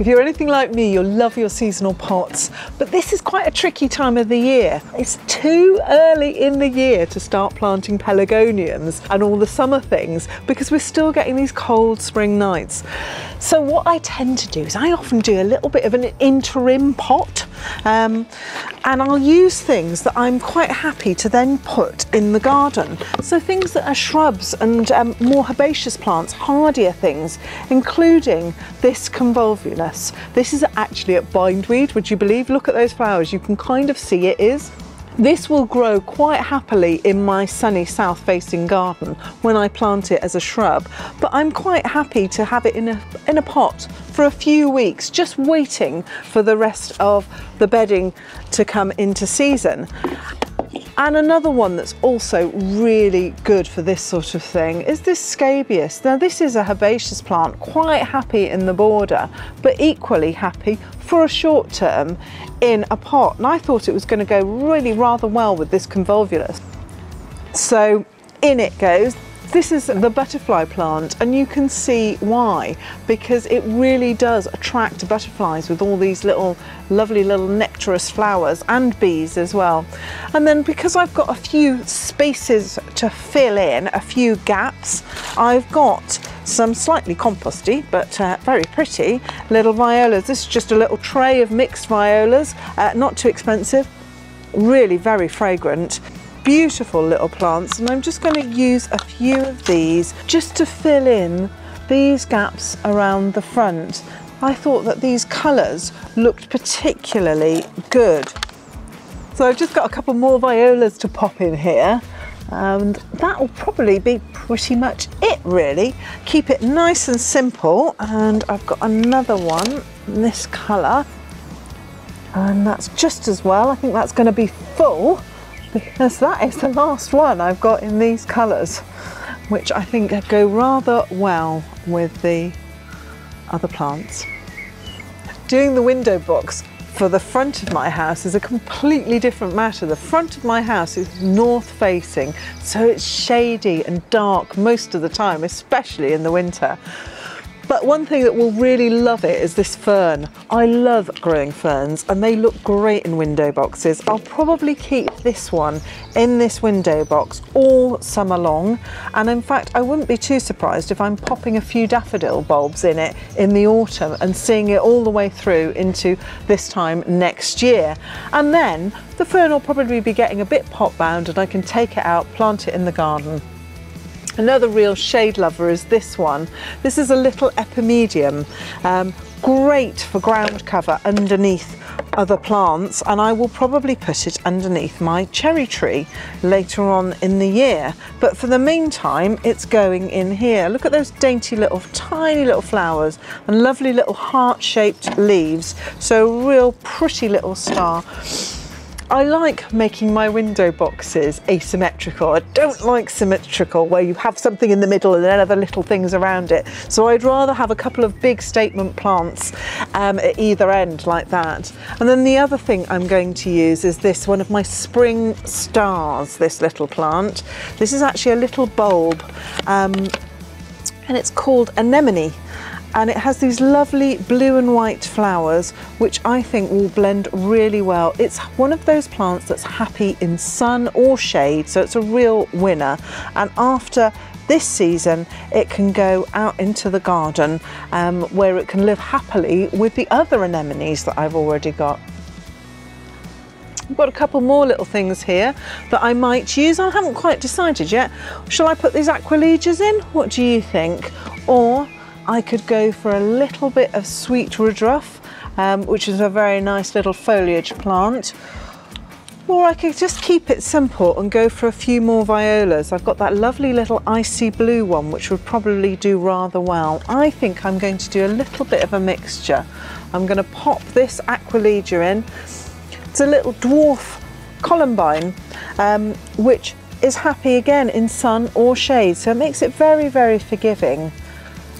If you're anything like me, you'll love your seasonal pots, but this is quite a tricky time of the year. It's too early in the year to start planting pelargoniums and all the summer things because we're still getting these cold spring nights. So what I tend to do is I often do a little bit of an interim pot, and I'll use things that I'm quite happy to then put in the garden. So things that are shrubs and more herbaceous plants, hardier things, including this convolvulus. This is actually a bindweed, would you believe? Look at those flowers, you can kind of see it is. This will grow quite happily in my sunny south-facing garden when I plant it as a shrub, but I'm quite happy to have it in a pot for a few weeks, just waiting for the rest of the bedding to come into season. And another one that's also really good for this sort of thing is this scabious. Now this is a herbaceous plant, quite happy in the border, but equally happy for a short term in a pot. And I thought it was going to go really rather well with this convolvulus. So in it goes. This is the butterfly plant, and you can see why, because it really does attract butterflies with all these little lovely little nectarous flowers, and bees as well. And then because I've got a few spaces to fill in, a few gaps, I've got some slightly composty but very pretty little violas. This is just a little tray of mixed violas, not too expensive, really very fragrant. Beautiful little plants, and I'm just going to use a few of these just to fill in these gaps around the front. I thought that these colours looked particularly good. So I've just got a couple more violas to pop in here, and that will probably be pretty much it really. Keep it nice and simple, and I've got another one in this colour, and that's just as well. I think that's going to be full, because that is the last one I've got in these colours, which I think go rather well with the other plants. Doing the window box for the front of my house is a completely different matter. The front of my house is north facing, so it's shady and dark most of the time, especially in the winter. But one thing that will really love it is this fern. I love growing ferns, and they look great in window boxes. I'll probably keep this one in this window box all summer long. And in fact, I wouldn't be too surprised if I'm popping a few daffodil bulbs in it in the autumn and seeing it all the way through into this time next year. And then the fern will probably be getting a bit pot bound, and I can take it out, plant it in the garden. Another real shade lover is this one. This is a little epimedium, great for ground cover underneath other plants, and I will probably put it underneath my cherry tree later on in the year. But for the meantime, it's going in here. Look at those dainty little, tiny little flowers and lovely little heart-shaped leaves. So real pretty little star. I like making my window boxes asymmetrical. I don't like symmetrical, where you have something in the middle and then other little things around it. So I'd rather have a couple of big statement plants at either end like that. And then the other thing I'm going to use is this, one of my spring stars, this little plant. This is actually a little bulb, and it's called anemone. And it has these lovely blue and white flowers, which I think will blend really well. It's one of those plants that's happy in sun or shade, so it's a real winner. And after this season, it can go out into the garden where it can live happily with the other anemones that I've already got. I've got a couple more little things here that I might use. I haven't quite decided yet. Shall I put these aquiledias in? What do you think? Or I could go for a little bit of sweet woodruff, which is a very nice little foliage plant. Or I could just keep it simple and go for a few more violas. I've got that lovely little icy blue one, which would probably do rather well. I think I'm going to do a little bit of a mixture. I'm going to pop this aquilegia in. It's a little dwarf columbine, which is happy again in sun or shade, so it makes it very, very forgiving.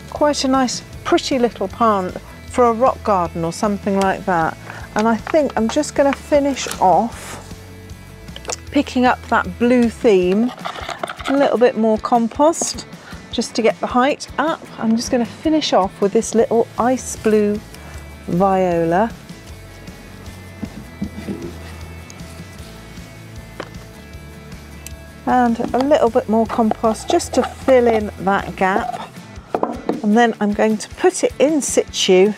Quite a nice, pretty little plant for a rock garden or something like that. And I think I'm just going to finish off picking up that blue theme, a little bit more compost just to get the height up. I'm just going to finish off with this little ice blue viola. And a little bit more compost just to fill in that gap. And then I'm going to put it in situ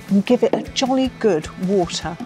and give it a jolly good water.